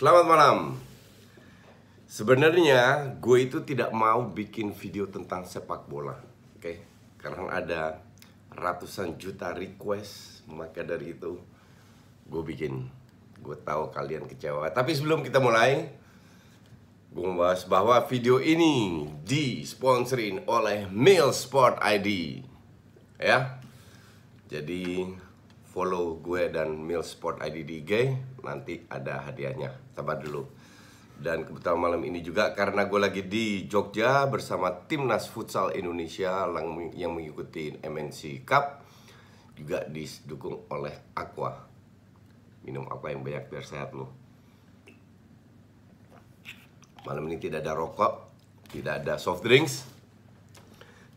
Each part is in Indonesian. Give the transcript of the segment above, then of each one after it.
Selamat malam. Sebenarnya gue itu tidak mau bikin video tentang sepak bola, oke? Karena ada ratusan juta request, maka dari itu gue bikin. Gue tahu kalian kecewa. Tapi sebelum kita mulai, gue membahas bahwa video ini disponsorin oleh Milsport ID, ya. Jadi follow gue dan Milsport ID di IG, nanti ada hadiahnya. Sabar dulu. Dan kebetulan malam ini juga karena gue lagi di Jogja bersama Timnas Futsal Indonesia yang mengikuti MNC Cup, juga didukung oleh Aqua. Minum Aqua yang banyak biar sehat lo. Malam ini tidak ada rokok, tidak ada soft drinks.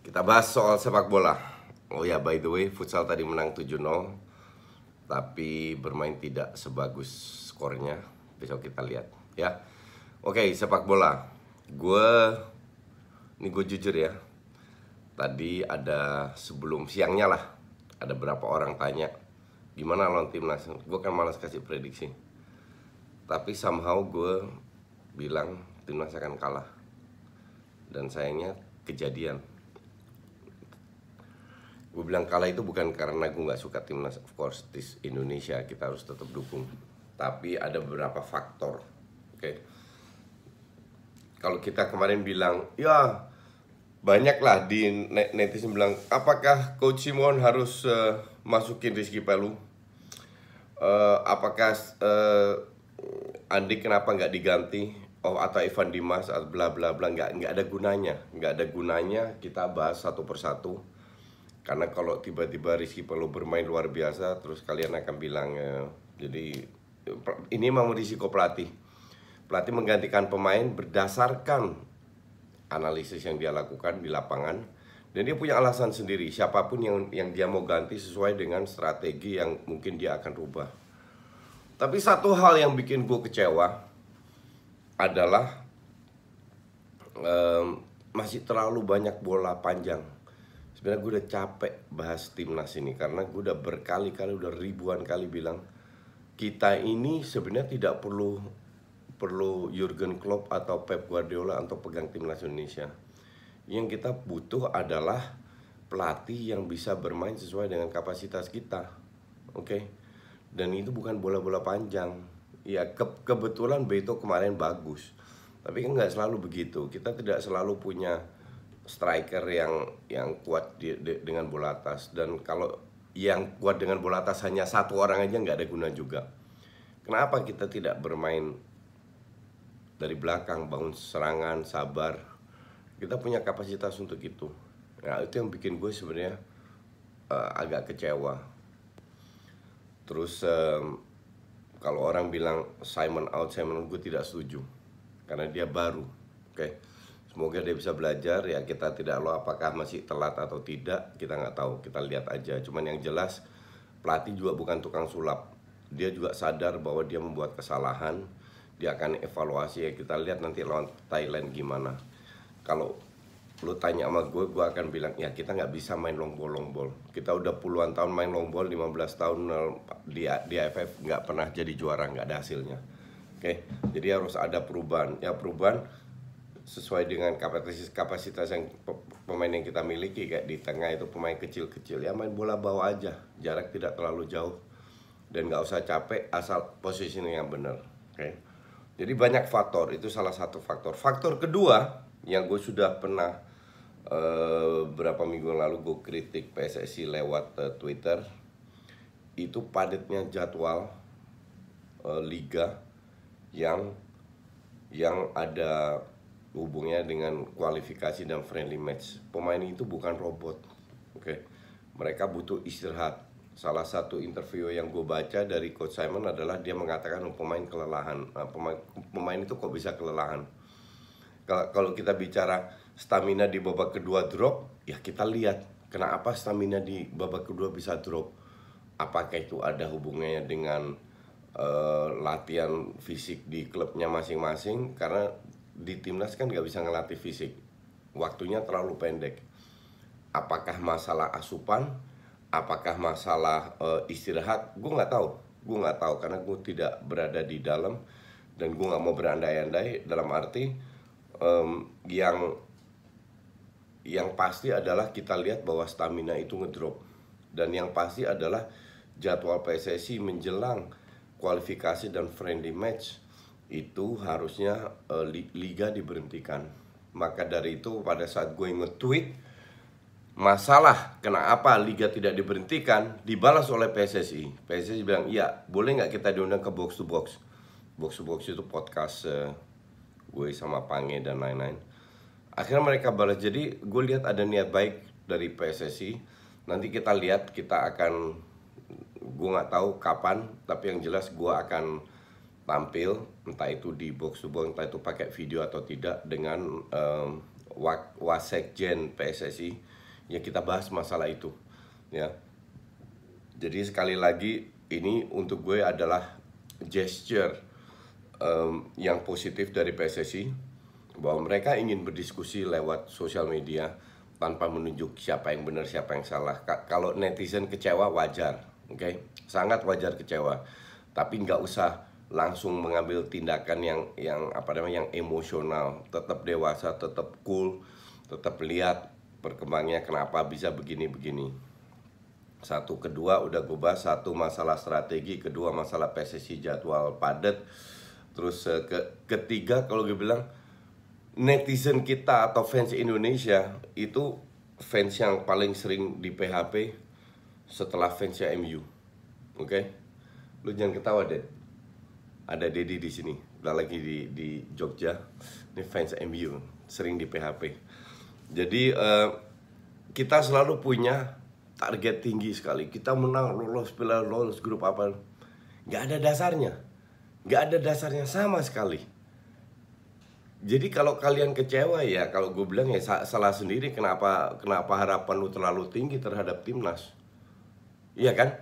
Kita bahas soal sepak bola. Oh ya, by the way, futsal tadi menang 7-0, tapi bermain tidak sebagus skornya. Besok kita lihat, ya. Oke, sepak bola. Ini gue jujur ya. Tadi ada sebelum siangnya lah, ada berapa orang tanya, gimana lawan Timnas? Gue kan malas kasih prediksi. Tapi somehow gue bilang Timnas akan kalah. Dan sayangnya kejadian. Gue bilang kalah itu bukan karena gue gak suka Timnas. Of course, this Indonesia, kita harus tetap dukung. Tapi ada beberapa faktor, oke? Kalau kita kemarin bilang, ya banyaklah di netizen bilang, apakah Coach Simon harus masukin Rizky Pelu? Apakah Andi kenapa nggak diganti? Oh, atau Evan Dimas, bla bla bla, nggak ada gunanya kita bahas satu persatu. Karena kalau tiba-tiba Rizky Pelu bermain luar biasa, terus kalian akan bilang, jadi ini memang risiko pelatih. Pelatih menggantikan pemain berdasarkan analisis yang dia lakukan di lapangan. Dan dia punya alasan sendiri, siapapun yang dia mau ganti sesuai dengan strategi yang mungkin dia akan rubah. Tapi satu hal yang bikin gue kecewa adalah masih terlalu banyak bola panjang. Sebenarnya gue udah capek bahas Timnas ini, karena gue udah berkali-kali, udah ribuan kali bilang, kita ini sebenarnya tidak perlu Jurgen Klopp atau Pep Guardiola untuk pegang Timnas Indonesia. Yang kita butuh adalah pelatih yang bisa bermain sesuai dengan kapasitas kita, oke? Dan itu bukan bola-bola panjang. Ya kebetulan Beto kemarin bagus, tapi kan nggak selalu begitu. Kita tidak selalu punya striker yang kuat dengan bola atas. Dan kalau yang kuat dengan bola atas hanya satu orang aja nggak ada guna juga. Kenapa kita tidak bermain dari belakang, bangun serangan, sabar? Kita punya kapasitas untuk itu. Nah, itu yang bikin gue sebenarnya agak kecewa. Terus kalau orang bilang Simon out, gue tidak setuju, karena dia baru, oke? Semoga dia bisa belajar. Ya, kita tidak tahu apakah masih telat atau tidak, kita nggak tahu, kita lihat aja. Cuman yang jelas pelatih juga bukan tukang sulap. Dia juga sadar bahwa dia membuat kesalahan. Dia akan evaluasi, ya kita lihat nanti lawan Thailand gimana. Kalau lu tanya sama gue akan bilang, ya kita nggak bisa main long ball. Kita udah puluhan tahun main long ball, 15 tahun di AFF nggak pernah jadi juara, nggak ada hasilnya. Oke, jadi harus ada perubahan. Ya perubahan sesuai dengan kapasitas yang pemain yang kita miliki. Kayak di tengah itu pemain kecil-kecil, ya main bola bawah aja, jarak tidak terlalu jauh. Dan nggak usah capek, asal posisinya yang benar, oke? Jadi banyak faktor, itu salah satu faktor. Faktor kedua yang gue sudah pernah berapa minggu lalu gue kritik PSSI lewat Twitter, itu padatnya jadwal liga yang ada hubungnya dengan kualifikasi dan friendly match. Pemain itu bukan robot, oke? Mereka butuh istirahat. Salah satu interview yang gue baca dari Coach Simon adalah dia mengatakan pemain kelelahan. Pemain itu kok bisa kelelahan? Kalau kita bicara stamina di babak kedua drop, ya kita lihat kenapa stamina di babak kedua bisa drop. Apakah itu ada hubungannya dengan latihan fisik di klubnya masing-masing? Karena di Timnas kan nggak bisa ngelatih fisik, waktunya terlalu pendek. Apakah masalah asupan? Apakah masalah istirahat? Gue nggak tahu karena gue tidak berada di dalam. Dan gue nggak mau berandai-andai, dalam arti yang pasti adalah kita lihat bahwa stamina itu ngedrop. Dan yang pasti adalah jadwal PSSI menjelang kualifikasi dan friendly match itu harusnya liga diberhentikan. Maka dari itu pada saat gue nge-tweet masalah kenapa liga tidak diberhentikan, dibalas oleh PSSI. PSSI bilang, iya boleh nggak kita diundang ke box to box. Box to box itu podcast gue sama Pange dan lain-lain. Akhirnya mereka balas. Jadi gue lihat ada niat baik dari PSSI. Nanti kita lihat, kita akan, gue nggak tahu kapan, tapi yang jelas gue akan tampil, entah itu di box to box, entah itu pakai video atau tidak, dengan Wasekjen PSSI. Ya kita bahas masalah itu, ya. Jadi sekali lagi ini untuk gue adalah gesture yang positif dari PSSI, bahwa mereka ingin berdiskusi lewat sosial media tanpa menunjuk siapa yang benar siapa yang salah. Kalau netizen kecewa wajar, oke? Sangat wajar kecewa, tapi nggak usah langsung mengambil tindakan yang emosional. Tetap dewasa, tetap cool, tetap lihat perkembangannya kenapa bisa begini-begini. Satu, kedua udah gue bahas. Satu, masalah strategi. Kedua, masalah PSSI jadwal padat. Terus ketiga, kalau gue bilang netizen kita atau fans Indonesia itu fans yang paling sering di PHP setelah fansnya MU. Oke? Lu jangan ketawa deh. Ada Dedi di sini, udah lagi di Jogja. Ini fans MU, sering di PHP. Jadi kita selalu punya target tinggi sekali. Kita menang, lolos grup apa. Gak ada dasarnya. Gak ada dasarnya sama sekali. Jadi kalau kalian kecewa ya, kalau gue bilang ya salah sendiri. Kenapa harapan lu terlalu tinggi terhadap timnas? Iya kan?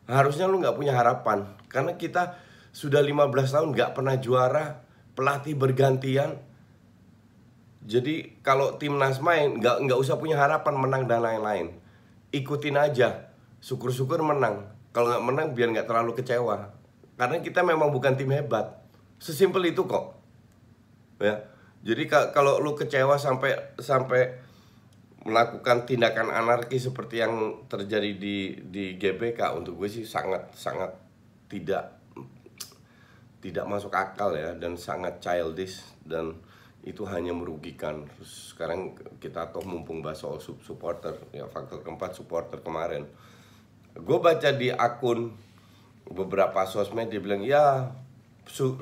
Harusnya lu gak punya harapan. Karena kita sudah 15 tahun gak pernah juara, pelatih bergantian. Jadi kalau timnas main nggak usah punya harapan menang dan lain-lain. Ikutin aja, syukur-syukur menang. Kalau nggak menang biar nggak terlalu kecewa. Karena kita memang bukan tim hebat. Sesimpel itu kok. Ya. Jadi kalau lu kecewa sampai melakukan tindakan anarkis seperti yang terjadi di GBK, untuk gue sih sangat tidak masuk akal ya, dan sangat childish, dan itu hanya merugikan. Terus sekarang kita toh mumpung bahas soal supporter, ya faktor keempat supporter kemarin. Gue baca di akun beberapa sosmed, dia bilang ya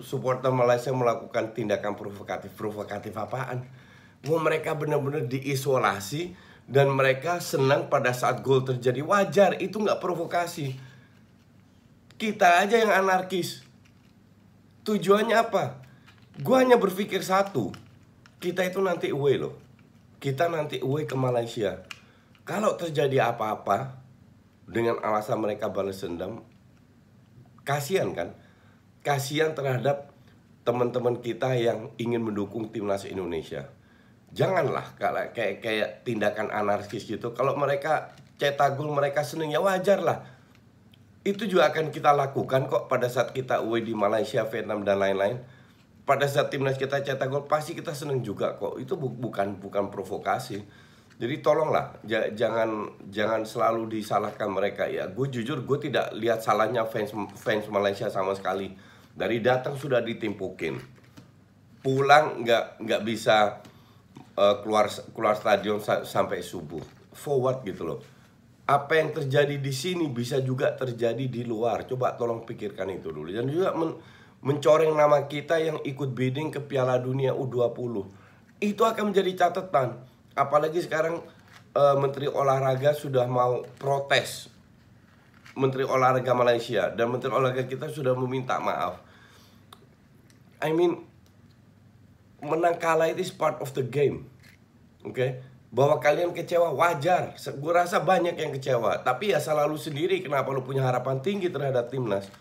supporter Malaysia melakukan tindakan provokatif. Provokatif apaan? Wah, mereka benar-benar diisolasi dan mereka senang pada saat gol terjadi. Wajar, itu nggak provokasi. Kita aja yang anarkis. Tujuannya apa? Gue hanya berpikir satu, kita itu nanti away loh. Kita nanti away ke Malaysia. Kalau terjadi apa-apa dengan alasan mereka balas dendam, kasihan kan? Kasihan terhadap teman-teman kita yang ingin mendukung timnas Indonesia. Janganlah kayak tindakan anarkis gitu. Kalau mereka cetak gol mereka seneng, ya wajar lah. Itu juga akan kita lakukan kok pada saat kita away di Malaysia, Vietnam dan lain-lain. Pada saat timnas kita cetak gol pasti kita seneng juga kok. Itu bukan provokasi. Jadi tolonglah jangan selalu disalahkan mereka ya. Gue jujur gue tidak lihat salahnya fans Malaysia sama sekali. Dari datang sudah ditimpukin. Pulang nggak bisa keluar stadion sampai subuh. Forward gitu loh. Apa yang terjadi di sini bisa juga terjadi di luar. Coba tolong pikirkan itu dulu. Dan juga mencoreng nama kita yang ikut bidding ke Piala Dunia U20. Itu akan menjadi catatan. Apalagi sekarang Menteri Olahraga sudah mau protes. Menteri Olahraga Malaysia dan Menteri Olahraga kita sudah meminta maaf. I mean, menang kalah itu is part of the game. Oke? Bahwa kalian kecewa wajar. Gue rasa banyak yang kecewa. Tapi ya salah lu sendiri. Kenapa lu punya harapan tinggi terhadap timnas?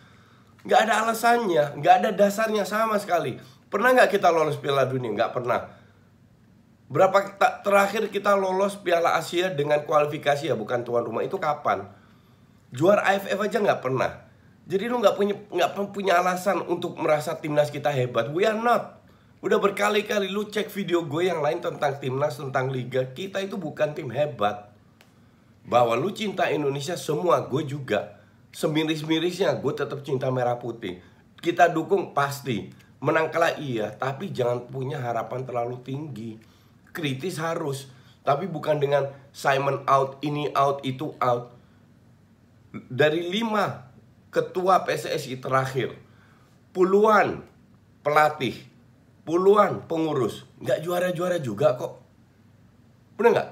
Gak ada alasannya. Gak ada dasarnya sama sekali. Pernah gak kita lolos Piala Dunia? Gak pernah. Berapa terakhir kita lolos Piala Asia dengan kualifikasi ya, bukan tuan rumah? Itu kapan? Juara AFF aja gak pernah. Jadi lu nggak punya alasan untuk merasa timnas kita hebat. We are not. Udah berkali-kali lu cek video gue yang lain tentang timnas, tentang liga. Kita itu bukan tim hebat. Bahwa lu cinta Indonesia semua, gue juga. Semiris-mirisnya gue tetap cinta merah putih. Kita dukung pasti. Menang kalah iya, tapi jangan punya harapan terlalu tinggi. Kritis harus, tapi bukan dengan Simon out, ini out, itu out. Dari 5 ketua PSSI terakhir, puluhan pelatih, puluhan pengurus, nggak juara-juara juga kok. Bener nggak?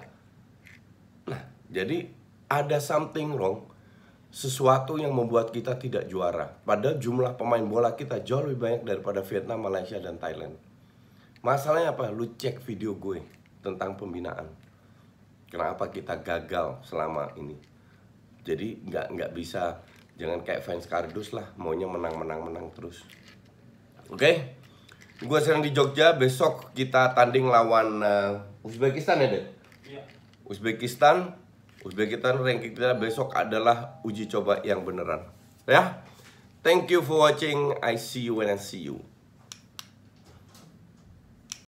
Nah, jadi ada something wrong, sesuatu yang membuat kita tidak juara. Padahal jumlah pemain bola kita jauh lebih banyak daripada Vietnam, Malaysia, dan Thailand. Masalahnya apa? Lu cek video gue tentang pembinaan. Kenapa kita gagal selama ini? Jadi nggak bisa. Jangan kayak fans kardus lah, maunya menang terus. Oke? Gue sedang di Jogja, besok kita tanding lawan Uzbekistan ya, Ded? Iya. Uzbekistan ranking kita besok adalah uji coba yang beneran. Ya? Thank you for watching, I see you when I see you.